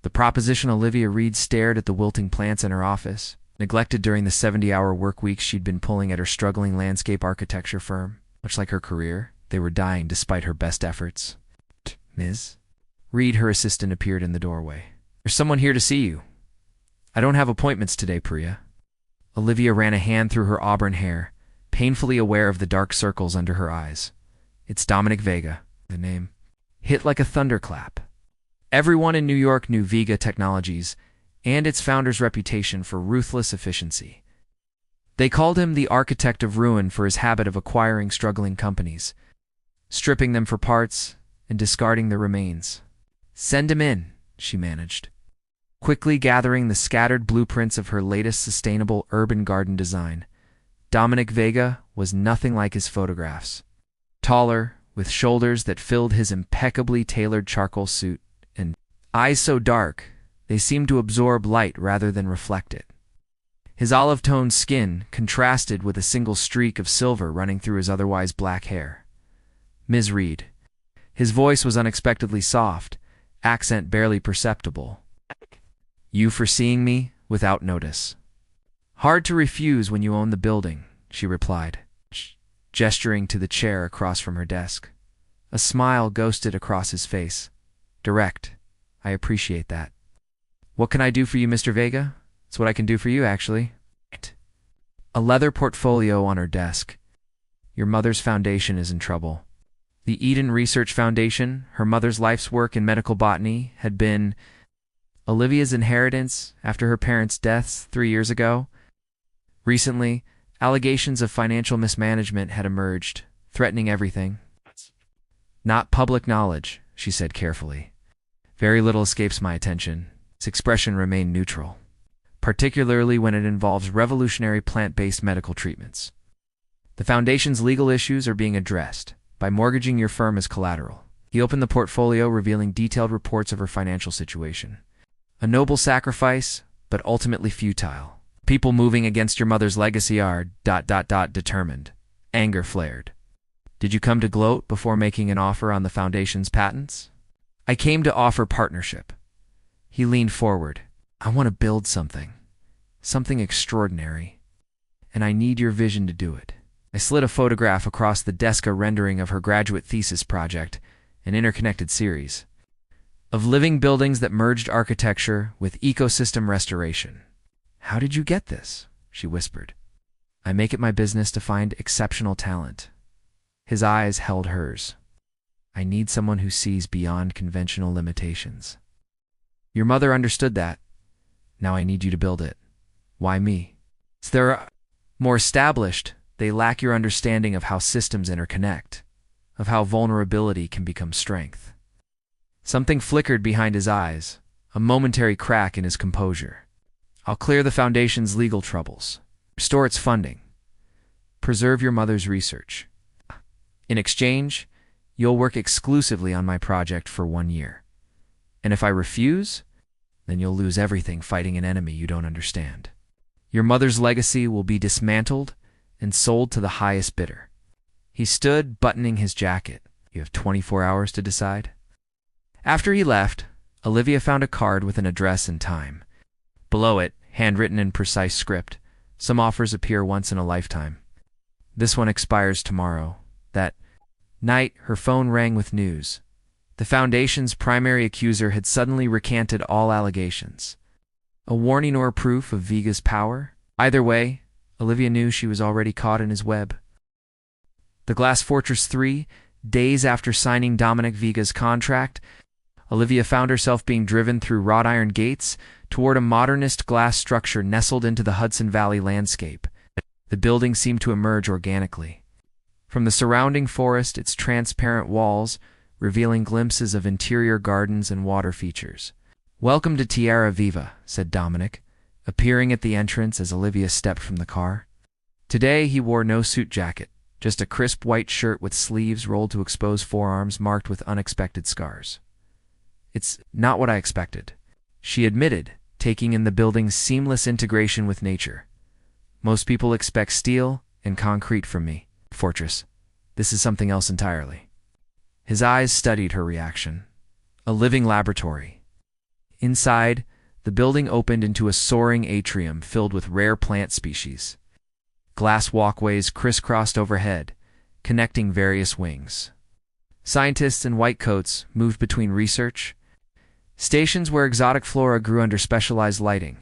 The proposition Olivia Reed stared at the wilting plants in her office, neglected during the 70-hour work weeks she'd been pulling at her struggling landscape architecture firm. Much like her career, they were dying despite her best efforts. Ms. Reed, her assistant, appeared in the doorway. There's someone here to see you. I don't have appointments today, Priya. Olivia ran a hand through her auburn hair, painfully aware of the dark circles under her eyes. It's Dominic Vega. The name hit like a thunderclap. Everyone in New York knew Vega Technologies and its founder's reputation for ruthless efficiency. They called him the architect of ruin for his habit of acquiring struggling companies, stripping them for parts, and discarding the remains. Send him in, she managed, quickly gathering the scattered blueprints of her latest sustainable urban garden design. Dominic Vega was nothing like his photographs. Taller, with shoulders that filled his impeccably tailored charcoal suit, and eyes so dark they seemed to absorb light rather than reflect it. His olive-toned skin contrasted with a single streak of silver running through his otherwise black hair. Ms. Reed. His voice was unexpectedly soft, accent barely perceptible. You for seeing me without notice. Hard to refuse when you own the building, she replied, gesturing to the chair across from her desk. A smile ghosted across his face. Direct. I appreciate that. What can I do for you, Mr. Vega? It's what I can do for you, actually. A leather portfolio on her desk. Your mother's foundation is in trouble. The Eden Research Foundation, her mother's life's work in medical botany, had been Olivia's inheritance after her parents' deaths 3 years ago. Recently, allegations of financial mismanagement had emerged, threatening everything. Not public knowledge, she said carefully. Very little escapes my attention. Its expression remained neutral, particularly when it involves revolutionary plant-based medical treatments. The Foundation's legal issues are being addressed by mortgaging your firm as collateral. He opened the portfolio, revealing detailed reports of her financial situation. A noble sacrifice, but ultimately futile. People moving against your mother's legacy are ... determined. Anger flared. Did you come to gloat before making an offer on the Foundation's patents? I came to offer partnership. He leaned forward. I want to build something extraordinary, and I need your vision to do it. I slid a photograph across the desk, a rendering of her graduate thesis project, an interconnected series of living buildings that merged architecture with ecosystem restoration. How did you get this? She whispered. I make it my business to find exceptional talent. His eyes held hers. I need someone who sees beyond conventional limitations. Your mother understood that. Now I need you to build it. Why me? They're more established. They lack your understanding of how systems interconnect, of how vulnerability can become strength. Something flickered behind his eyes, a momentary crack in his composure. I'll clear the Foundation's legal troubles, restore its funding, preserve your mother's research. In exchange, you'll work exclusively on my project for 1 year. And if I refuse, then you'll lose everything fighting an enemy you don't understand. Your mother's legacy will be dismantled and sold to the highest bidder. He stood, buttoning his jacket. You have 24 hours to decide. After he left, Olivia found a card with an address and time. Below it, handwritten in precise script, some offers appear once in a lifetime. This one expires tomorrow. That night, her phone rang with news. The Foundation's primary accuser had suddenly recanted all allegations. A warning or proof of Vega's power? Either way, Olivia knew she was already caught in his web. The Glass Fortress 3, days after signing Dominic Vega's contract, Olivia found herself being driven through wrought iron gates toward a modernist glass structure nestled into the Hudson Valley landscape. The building seemed to emerge organically from the surrounding forest, its transparent walls revealing glimpses of interior gardens and water features. Welcome to Tierra Viva, said Dominic, appearing at the entrance as Olivia stepped from the car. Today he wore no suit jacket, just a crisp white shirt with sleeves rolled to expose forearms marked with unexpected scars. It's not what I expected, she admitted, taking in the building's seamless integration with nature. Most people expect steel and concrete from me, Fortress. This is something else entirely. His eyes studied her reaction. A living laboratory. Inside, the building opened into a soaring atrium filled with rare plant species. Glass walkways crisscrossed overhead, connecting various wings. Scientists in white coats moved between research stations where exotic flora grew under specialized lighting.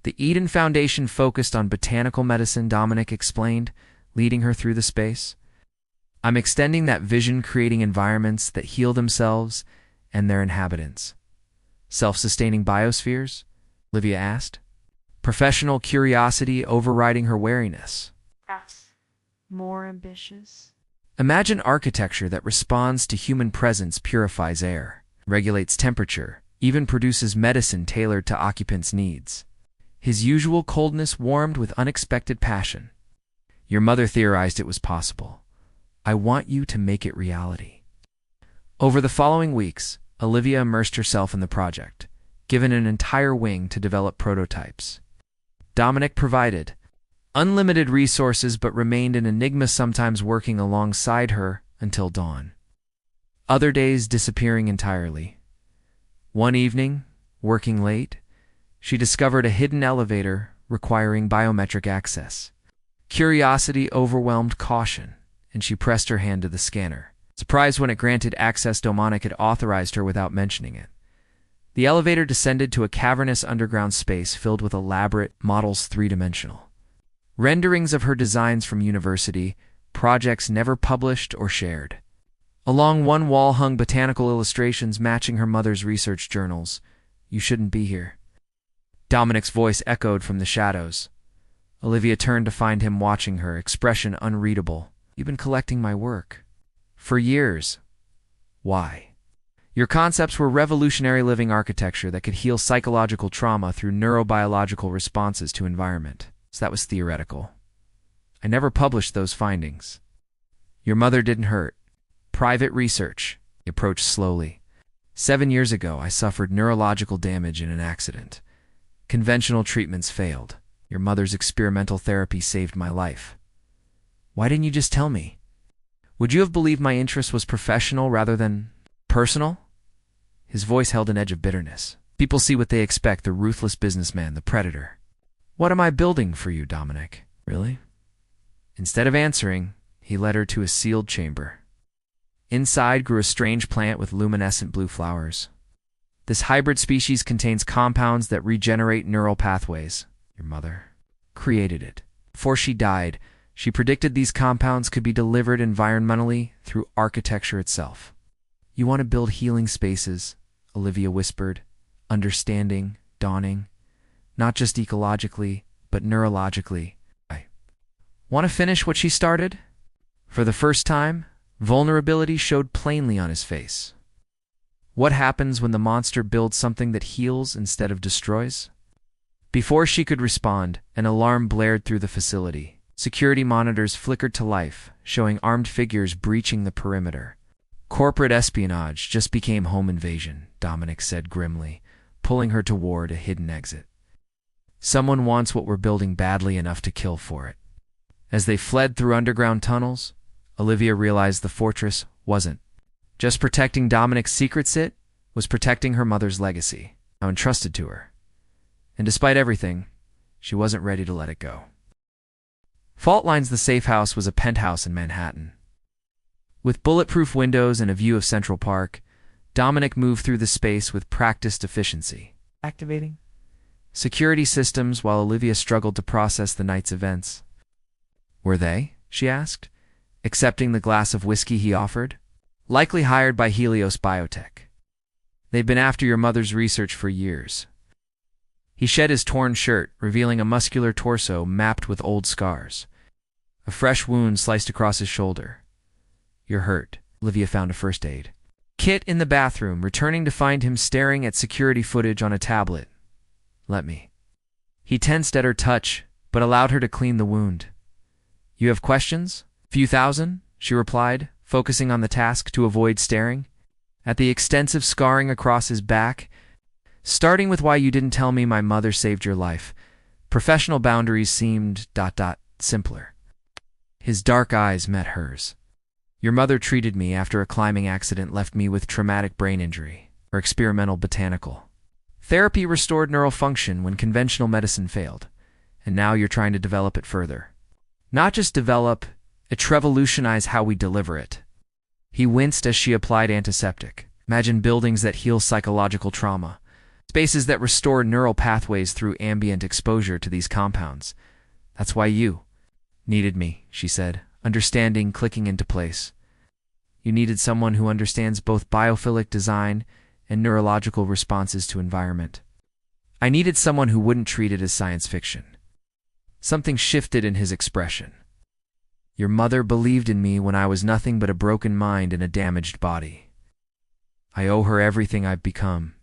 The Eden Foundation focused on botanical medicine, Dominic explained, leading her through the space. I'm extending that vision, creating environments that heal themselves and their inhabitants. Self-sustaining biospheres? Olivia asked, professional curiosity overriding her wariness. That's more ambitious. Imagine architecture that responds to human presence, purifies air, regulates temperature, even produces medicine tailored to occupants' needs. His usual coldness warmed with unexpected passion. Your mother theorized it was possible. I want you to make it reality. Over the following weeks, Olivia immersed herself in the project, given an entire wing to develop prototypes. Dominic provided unlimited resources but remained an enigma, sometimes working alongside her until dawn. Other days disappearing entirely. One evening, working late, she discovered a hidden elevator requiring biometric access. Curiosity overwhelmed caution, and she pressed her hand to the scanner. Surprised when it granted access, Dominic had authorized her without mentioning it. The elevator descended to a cavernous underground space filled with elaborate models, three-dimensional renderings of her designs from university projects never published or shared. Along one wall hung botanical illustrations matching her mother's research journals. You shouldn't be here. Dominic's voice echoed from the shadows. Olivia turned to find him watching her, expression unreadable. You've been collecting my work. For years. Why? Your concepts were revolutionary, living architecture that could heal psychological trauma through neurobiological responses to environment. So that was theoretical. I never published those findings. Your mother didn't hurt. Private research. He approached slowly. 7 years ago, I suffered neurological damage in an accident. Conventional treatments failed. Your mother's experimental therapy saved my life. Why didn't you just tell me? Would you have believed my interest was professional rather than personal? His voice held an edge of bitterness. People see what they expect, the ruthless businessman, the predator. What am I building for you, Dominic? Really? Instead of answering, he led her to a sealed chamber. Inside grew a strange plant with luminescent blue flowers. This hybrid species contains compounds that regenerate neural pathways. Your mother created it. Before she died, she predicted these compounds could be delivered environmentally through architecture itself. You want to build healing spaces, Olivia whispered, understanding, dawning, not just ecologically, but neurologically. I want to finish what she started? For the first time, vulnerability showed plainly on his face. What happens when the monster builds something that heals instead of destroys? Before she could respond, an alarm blared through the facility. Security monitors flickered to life, showing armed figures breaching the perimeter. Corporate espionage just became home invasion, Dominic said grimly, pulling her toward a hidden exit. Someone wants what we're building badly enough to kill for it. As they fled through underground tunnels, Olivia realized the fortress wasn't just protecting Dominic's secrets, it was protecting her mother's legacy, now entrusted to her. And despite everything, she wasn't ready to let it go. Fault Lines, the safe house, was a penthouse in Manhattan. With bulletproof windows and a view of Central Park, Dominic moved through the space with practiced efficiency. Activating security systems while Olivia struggled to process the night's events. Were they? She asked, accepting the glass of whiskey he offered. Likely hired by Helios Biotech. They've been after your mother's research for years. He shed his torn shirt, revealing a muscular torso mapped with old scars. A fresh wound sliced across his shoulder. You're hurt. Olivia found a first aid kit in the bathroom, returning to find him staring at security footage on a tablet. Let me. He tensed at her touch, but allowed her to clean the wound. You have questions? Few thousand, she replied, focusing on the task to avoid staring at the extensive scarring across his back. Starting with why you didn't tell me my mother saved your life. Professional boundaries seemed ... simpler. His dark eyes met hers. Your mother treated me after a climbing accident left me with traumatic brain injury, or experimental botanical Therapy restored neural function when conventional medicine failed, and now you're trying to develop it further. Not just develop, it revolutionize how we deliver it. He winced as she applied antiseptic. Imagine buildings that heal psychological trauma, spaces that restore neural pathways through ambient exposure to these compounds. That's why you needed me, she said, understanding clicking into place. You needed someone who understands both biophilic design and neurological responses to environment. I needed someone who wouldn't treat it as science fiction. Something shifted in his expression. Your mother believed in me when I was nothing but a broken mind and a damaged body. I owe her everything I've become,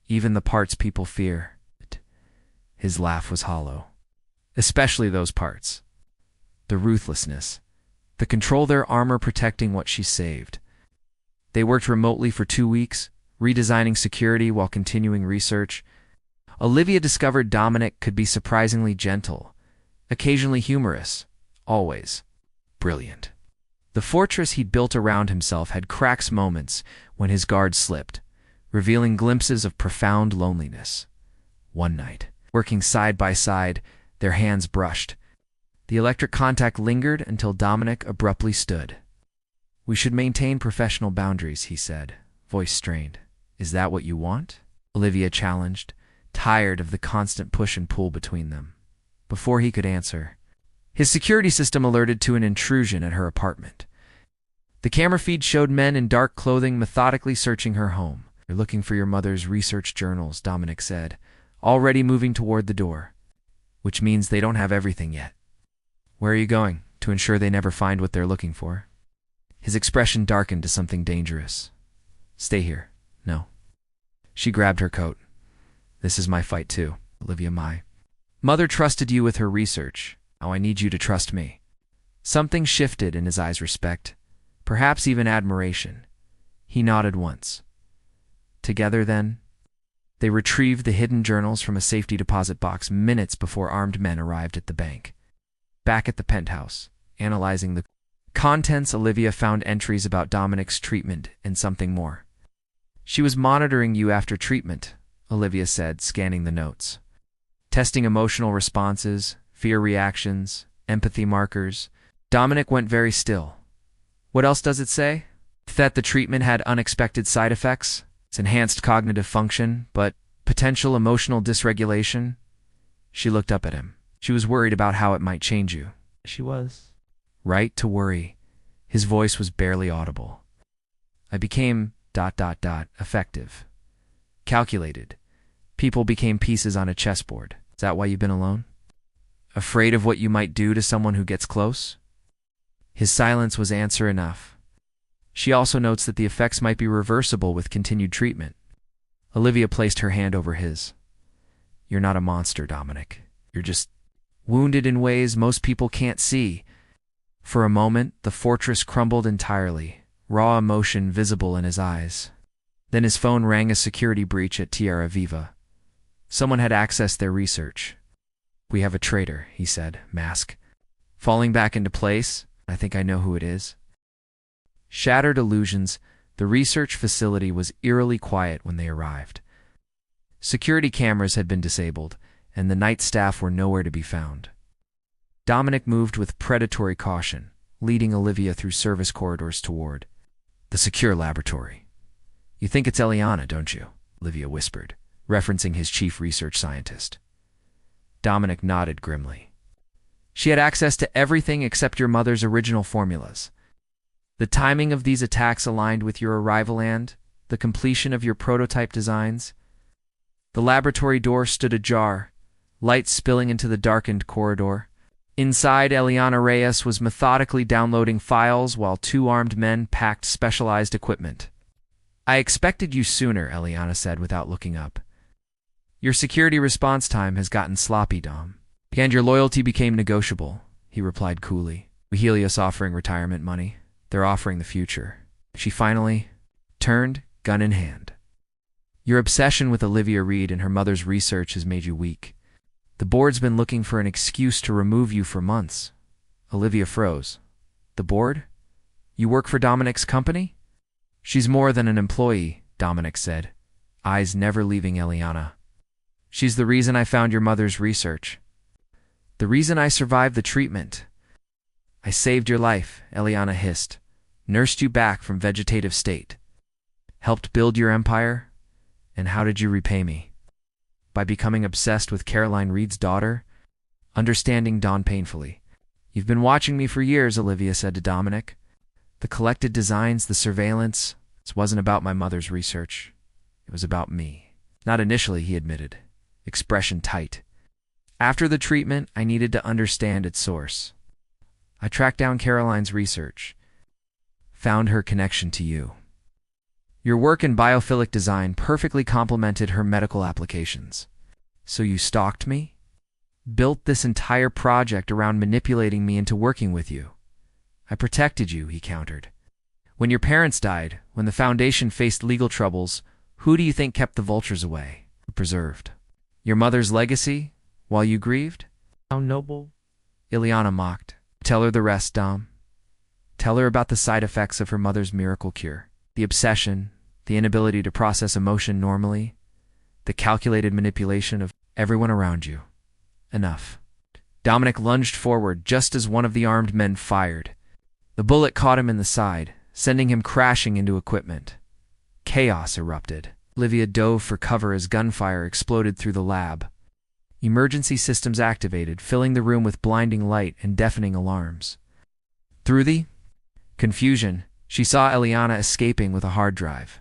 even the parts people fear. His laugh was hollow. Especially those parts. The ruthlessness. The control their armor protecting what she saved. They worked remotely for 2 weeks, redesigning security while continuing research. Olivia discovered Dominic could be surprisingly gentle, occasionally humorous, always brilliant. The fortress he'd built around himself had cracks moments when his guard slipped, revealing glimpses of profound loneliness. One night, working side by side, their hands brushed. The electric contact lingered until Dominic abruptly stood. We should maintain professional boundaries, he said, voice strained. Is that what you want? Olivia challenged, tired of the constant push and pull between them. Before he could answer, his security system alerted to an intrusion at her apartment. The camera feed showed men in dark clothing methodically searching her home. You're looking for your mother's research journals, Dominic said, already moving toward the door. Which means they don't have everything yet. Where are you going, to ensure they never find what they're looking for? His expression darkened to something dangerous. Stay here. No. She grabbed her coat. This is my fight too, Olivia Mai. Mother trusted you with her research. Now I need you to trust me. Something shifted in his eyes, respect, perhaps even admiration. He nodded once. Together then? They retrieved the hidden journals from a safety deposit box minutes before armed men arrived at the bank. Back at the penthouse, analyzing the contents, Olivia found entries about Dominic's treatment and something more. She was monitoring you after treatment, Olivia said, scanning the notes. Testing emotional responses, fear reactions, empathy markers. Dominic went very still. What else does it say? That the treatment had unexpected side effects? It's enhanced cognitive function, but potential emotional dysregulation? She looked up at him. She was worried about how it might change you. She was. Right to worry. His voice was barely audible. I became ... effective. Calculated. People became pieces on a chessboard. Is that why you've been alone? Afraid of what you might do to someone who gets close? His silence was answer enough. She also notes that the effects might be reversible with continued treatment. Olivia placed her hand over his. You're not a monster, Dominic. You're just wounded in ways most people can't see. For a moment, the fortress crumbled entirely, raw emotion visible in his eyes. Then his phone rang a security breach at Tierra Viva. Someone had accessed their research. We have a traitor, he said, mask. Falling back into place, I think I know who it is. Shattered illusions, the research facility was eerily quiet when they arrived. Security cameras had been disabled, and the night staff were nowhere to be found. Dominic moved with predatory caution, leading Olivia through service corridors toward the secure laboratory. You think it's Eliana, don't you? Olivia whispered, referencing his chief research scientist. Dominic nodded grimly. She had access to everything except your mother's original formulas. The timing of these attacks aligned with your arrival and the completion of your prototype designs. The laboratory door stood ajar, light spilling into the darkened corridor. Inside, Eliana Reyes was methodically downloading files while 2 armed men packed specialized equipment. I expected you sooner, Eliana said without looking up. Your security response time has gotten sloppy, Dom. And your loyalty became negotiable, he replied coolly. Helios offering retirement money. They're offering the future. She finally turned, gun in hand. Your obsession with Olivia Reed and her mother's research has made you weak. The board's been looking for an excuse to remove you for months. Olivia froze. The board? You work for Dominic's company? She's more than an employee, Dominic said, eyes never leaving Eliana. She's the reason I found your mother's research. The reason I survived the treatment. I saved your life, Eliana hissed. Nursed you back from vegetative state. Helped build your empire. And how did you repay me? By becoming obsessed with Caroline Reed's daughter? Understanding dawned painfully. You've been watching me for years, Olivia said to Dominic. The collected designs, the surveillance, this wasn't about my mother's research. It was about me. Not initially, he admitted. Expression tight. After the treatment, I needed to understand its source. I tracked down Caroline's research. Found her connection to you. Your work in biophilic design perfectly complemented her medical applications. So you stalked me? Built this entire project around manipulating me into working with you. I protected you, he countered. When your parents died, when the Foundation faced legal troubles, who do you think kept the vultures away? Preserved. Your mother's legacy, while you grieved? How noble. Ileana mocked. Tell her the rest, Dom. Tell her about the side effects of her mother's miracle cure. The obsession, the inability to process emotion normally, the calculated manipulation of everyone around you. Enough. Dominic lunged forward just as one of the armed men fired. The bullet caught him in the side, sending him crashing into equipment. Chaos erupted. Olivia dove for cover as gunfire exploded through the lab. Emergency systems activated, filling the room with blinding light and deafening alarms. Through the confusion, she saw Eliana escaping with a hard drive.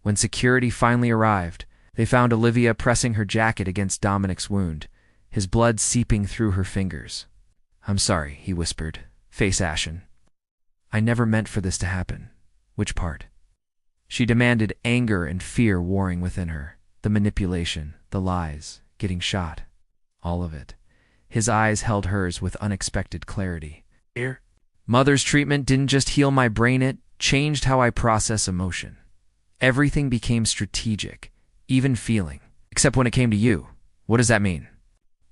When security finally arrived, they found Olivia pressing her jacket against Dominic's wound, his blood seeping through her fingers. I'm sorry, he whispered, face ashen. I never meant for this to happen. Which part? She demanded, anger and fear warring within her. The manipulation, the lies, getting shot. All of it. His eyes held hers with unexpected clarity. Here. Mother's treatment didn't just heal my brain, it changed how I process emotion. Everything became strategic, even feeling. Except when it came to you. What does that mean?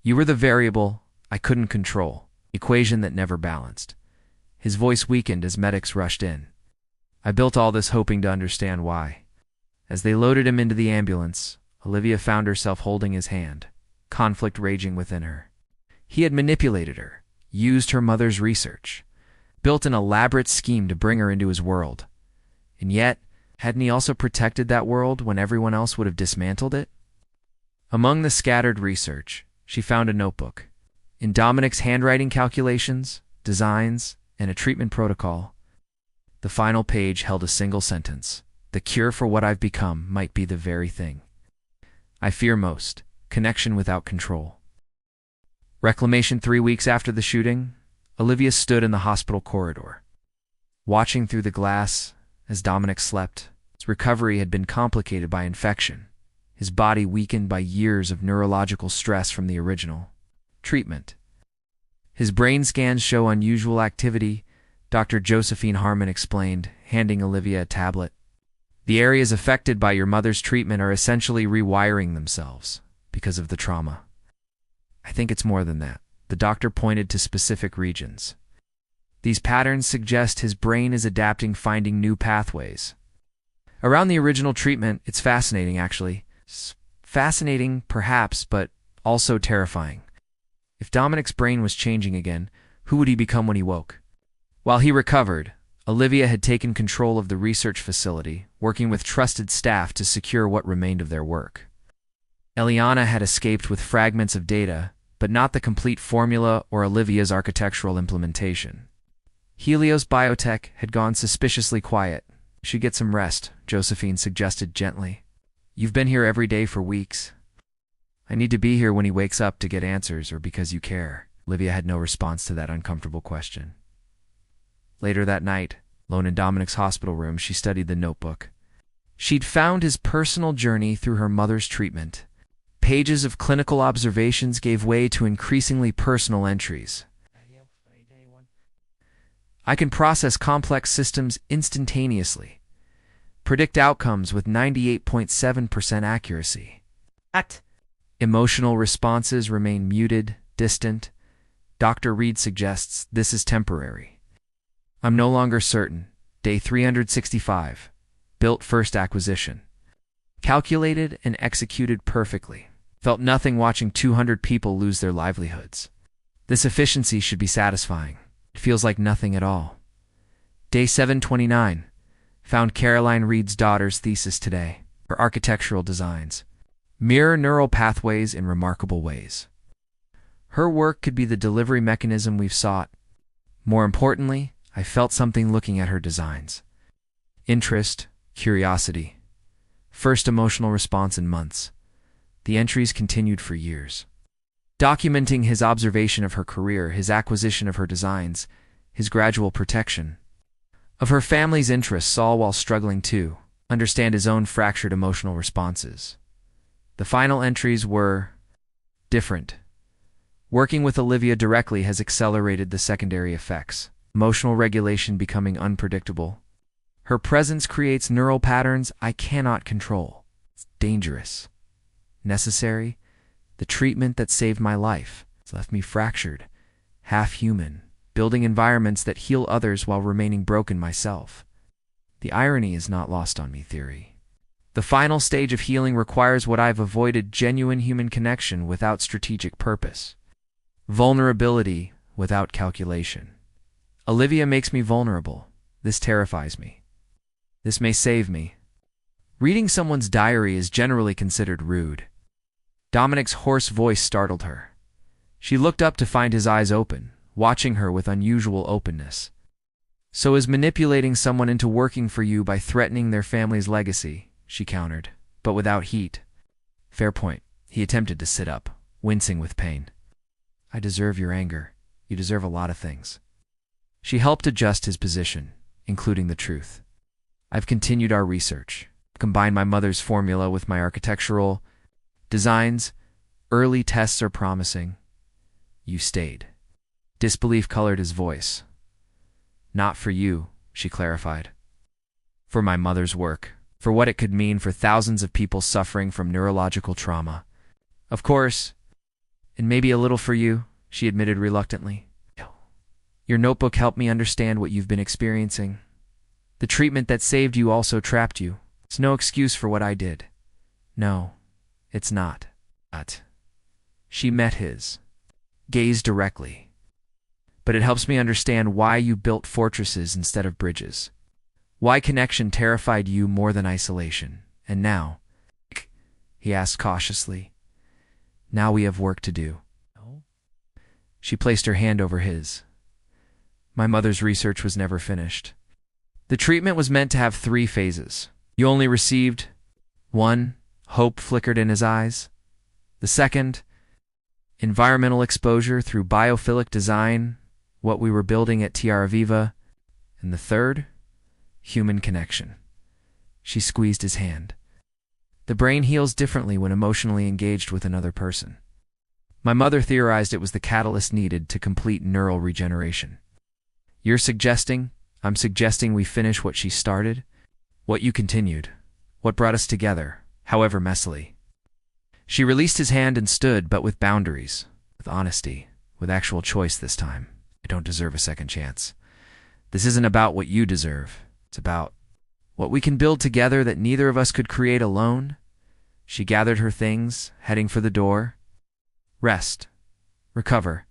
You were the variable I couldn't control, equation that never balanced. His voice weakened as medics rushed in. I built all this hoping to understand why. As they loaded him into the ambulance, Olivia found herself holding his hand, conflict raging within her. He had manipulated her, used her mother's research, built an elaborate scheme to bring her into his world. And yet, hadn't he also protected that world when everyone else would have dismantled it? Among the scattered research, she found a notebook. In Dominic's handwriting calculations, designs, and a treatment protocol, the final page held a single sentence. The cure for what I've become might be the very thing I fear most, connection without control. Reclamation 3 weeks after the shooting, Olivia stood in the hospital corridor, watching through the glass as Dominic slept. His recovery had been complicated by infection, his body weakened by years of neurological stress from the original treatment. His brain scans show unusual activity, Dr. Josephine Harmon explained, handing Olivia a tablet. The areas affected by your mother's treatment are essentially rewiring themselves because of the trauma. I think it's more than that. The doctor pointed to specific regions. These patterns suggest his brain is adapting, finding new pathways. Around the original treatment, it's fascinating, actually. Fascinating, perhaps, but also terrifying. If Dominic's brain was changing again, who would he become when he woke? While he recovered, Olivia had taken control of the research facility, working with trusted staff to secure what remained of their work. Eliana had escaped with fragments of data, but not the complete formula or Olivia's architectural implementation. Helios Biotech had gone suspiciously quiet. She'd get some rest, Josephine suggested gently. You've been here every day for weeks. I need to be here when he wakes up to get answers or because you care. Olivia had no response to that uncomfortable question. Later that night, alone in Dominic's hospital room, she studied the notebook. She'd found his personal journey through her mother's treatment. Pages of clinical observations gave way to increasingly personal entries. I can process complex systems instantaneously. Predict outcomes with 98.7% accuracy. Emotional responses remain muted, distant. Dr. Reed suggests this is temporary. I'm no longer certain. Day 365. Built first acquisition. Calculated and executed perfectly. Felt nothing watching 200 people lose their livelihoods. This efficiency should be satisfying. It feels like nothing at all. Day 729. Found Caroline Reed's daughter's thesis today. Her architectural designs mirror neural pathways in remarkable ways. Her work could be the delivery mechanism we've sought. More importantly, I felt something looking at her designs. Interest, curiosity. First emotional response in months. The entries continued for years. Documenting his observation of her career, his acquisition of her designs, his gradual protection of her family's interests, all while struggling to understand his own fractured emotional responses. The final entries were different. Working with Olivia directly has accelerated the secondary effects. Emotional regulation becoming unpredictable. Her presence creates neural patterns I cannot control. It's dangerous. Necessary. The treatment that saved my life. It's left me fractured, half human, building environments that heal others while remaining broken myself. The irony is not lost on me, theory. The final stage of healing requires what I've avoided: genuine human connection without strategic purpose. Vulnerability without calculation. Olivia makes me vulnerable. This terrifies me. This may save me. Reading someone's diary is generally considered rude. Dominic's hoarse voice startled her. She looked up to find his eyes open, watching her with unusual openness. So is manipulating someone into working for you by threatening their family's legacy, she countered, but without heat. Fair point. He attempted to sit up, wincing with pain. I deserve your anger. You deserve a lot of things. She helped adjust his position, including the truth. I've continued our research, combined my mother's formula with my architectural designs. Early tests are promising. You stayed. Disbelief colored his voice. Not for you, she clarified. For my mother's work, for what it could mean for thousands of people suffering from neurological trauma. Of course, and maybe a little for you, she admitted reluctantly. Your notebook helped me understand what you've been experiencing. The treatment that saved you also trapped you. It's no excuse for what I did. No, it's not. She met his gaze directly. But it helps me understand why you built fortresses instead of bridges. Why connection terrified you more than isolation. And now, he asked cautiously, now we have work to do. She placed her hand over his. My mother's research was never finished. The treatment was meant to have 3 phases. You only received 1. Hope flickered in his eyes. The 2nd, environmental exposure through biophilic design, what we were building at Tierra Viva. And the 3rd, human connection. She squeezed his hand. The brain heals differently when emotionally engaged with another person. My mother theorized it was the catalyst needed to complete neural regeneration. You're suggesting, I'm suggesting we finish what she started, what you continued, what brought us together, however messily. She released his hand and stood, but with boundaries, with honesty, with actual choice this time. I don't deserve a second chance. This isn't about what you deserve. It's about what we can build together that neither of us could create alone. She gathered her things, heading for the door. Rest. Recover.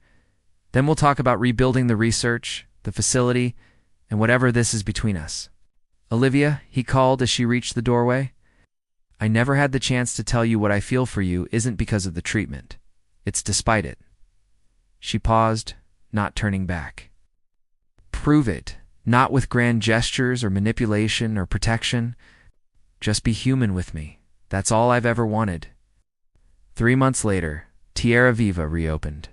Then we'll talk about rebuilding the research, the facility, and whatever this is between us. Olivia, he called as she reached the doorway. I never had the chance to tell you what I feel for you isn't because of the treatment. It's despite it. She paused, not turning back. Prove it, not with grand gestures or manipulation or protection. Just be human with me. That's all I've ever wanted. 3 months later, Tierra Viva reopened.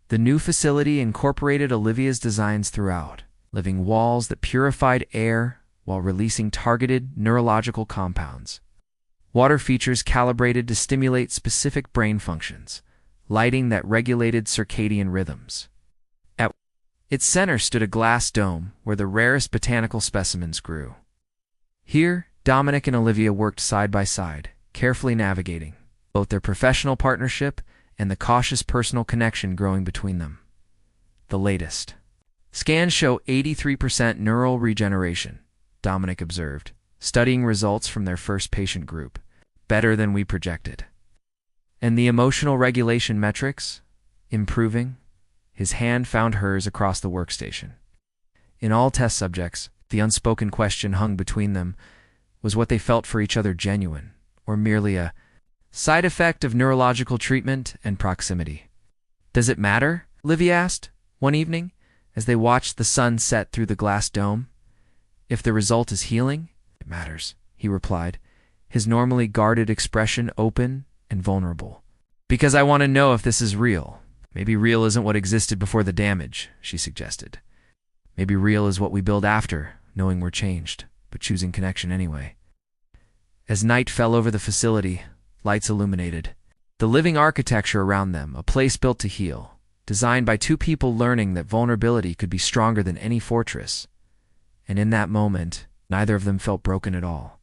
The new facility incorporated Olivia's designs throughout, living walls that purified air while releasing targeted neurological compounds. Water features calibrated to stimulate specific brain functions, lighting that regulated circadian rhythms. At its center stood a glass dome where the rarest botanical specimens grew. Here, Dominic and Olivia worked side by side, carefully navigating both their professional partnership and the cautious personal connection growing between them. The latest scans show 83% neural regeneration, Dominic observed, studying results from their first patient group. Better than we projected. And the emotional regulation metrics? Improving? His hand found hers across the workstation. In all test subjects, the unspoken question hung between them: was what they felt for each other genuine, or merely a side effect of neurological treatment and proximity? "Does it matter?" Livy asked, one evening, as they watched the sun set through the glass dome. "If the result is healing, it matters," he replied, his normally guarded expression open and vulnerable. "Because I want to know if this is real." "Maybe real isn't what existed before the damage," she suggested. "Maybe real is what we build after, knowing we're changed, but choosing connection anyway." As night fell over the facility, lights illuminated the living architecture around them, a place built to heal, designed by two people learning that vulnerability could be stronger than any fortress. And in that moment, neither of them felt broken at all.